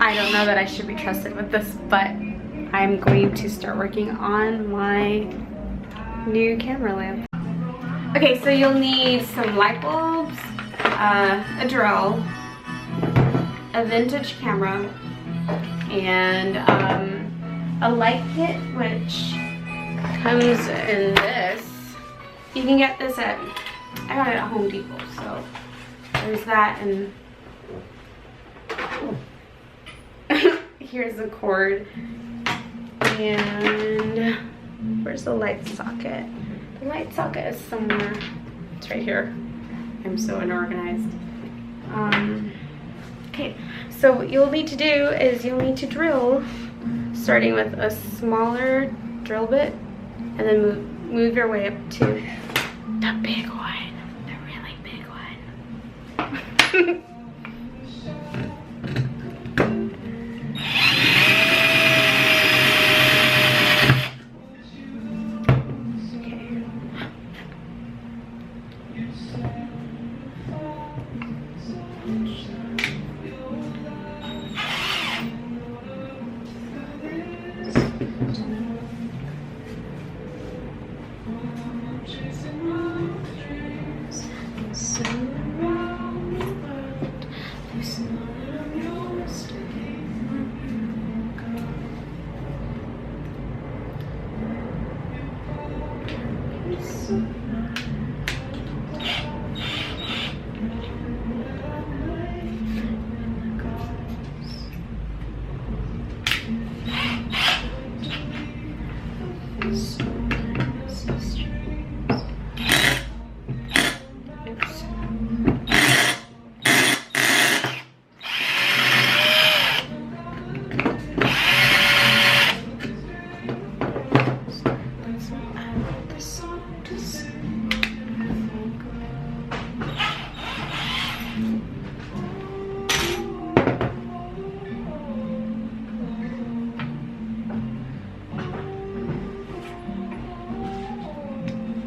I don't know that I should be trusted with this, but I'm going to start working on my new camera lamp. Okay, so you'll need some light bulbs, a drill, a vintage camera, and a light kit, which comes in this. You can get this I got it at Home Depot, so there's that, and here's the cord, and where's the light socket? The light socket is somewhere. It's right here. I'm so unorganized. Okay, so what you'll need to do is you'll need to drill, starting with a smaller drill bit, and then move your way up to the big one, the really big one.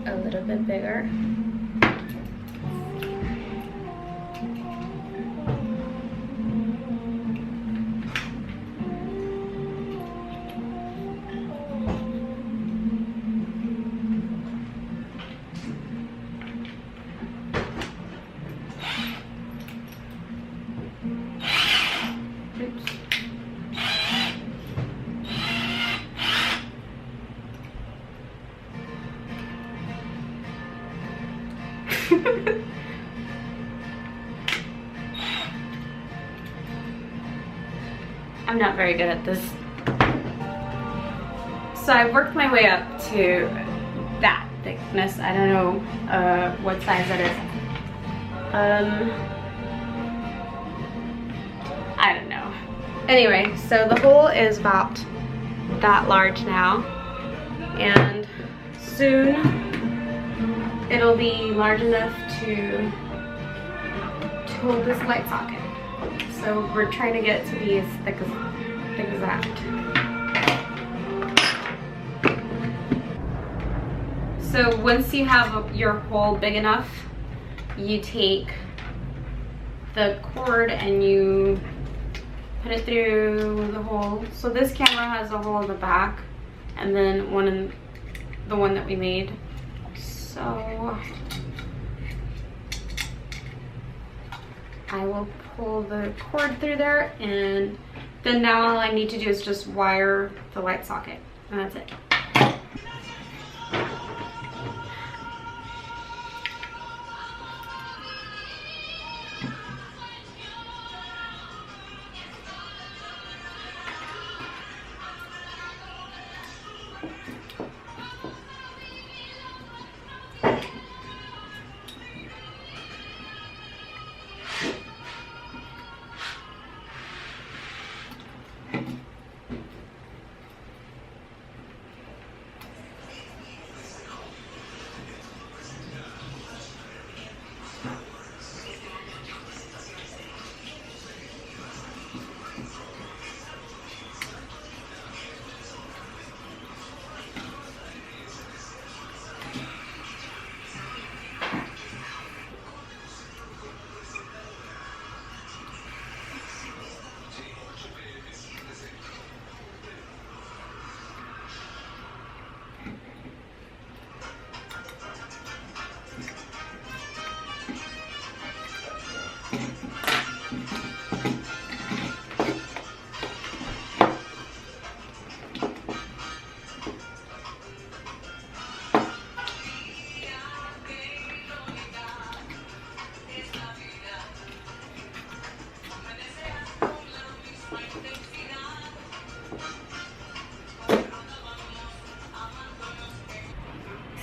A little bit bigger. Oops. I'm not very good at this. So I've worked my way up to that thickness. I don't know what size that is. I don't know. Anyway, so the hole is about that large now, and soon it'll be large enough to hold this light socket. So we're trying to get it to be as thick as that. So once you have your hole big enough, you take the cord and you put it through the hole. So this camera has a hole in the back, and then one in the one that we made. So I will pull the cord through there, and then now all I need to do is just wire the light socket, and that's it.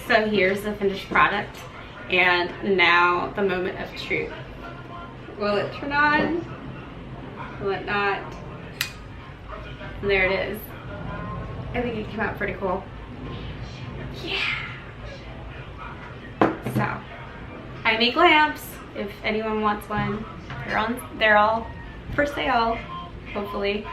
So here's the finished product, and now the moment of truth. Will it turn on? Will it not? And there it is. I think it came out pretty cool. Yeah. So, I make lamps if anyone wants one. They're all for sale, hopefully.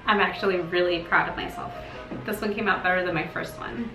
I'm actually really proud of myself. This one came out better than my first one.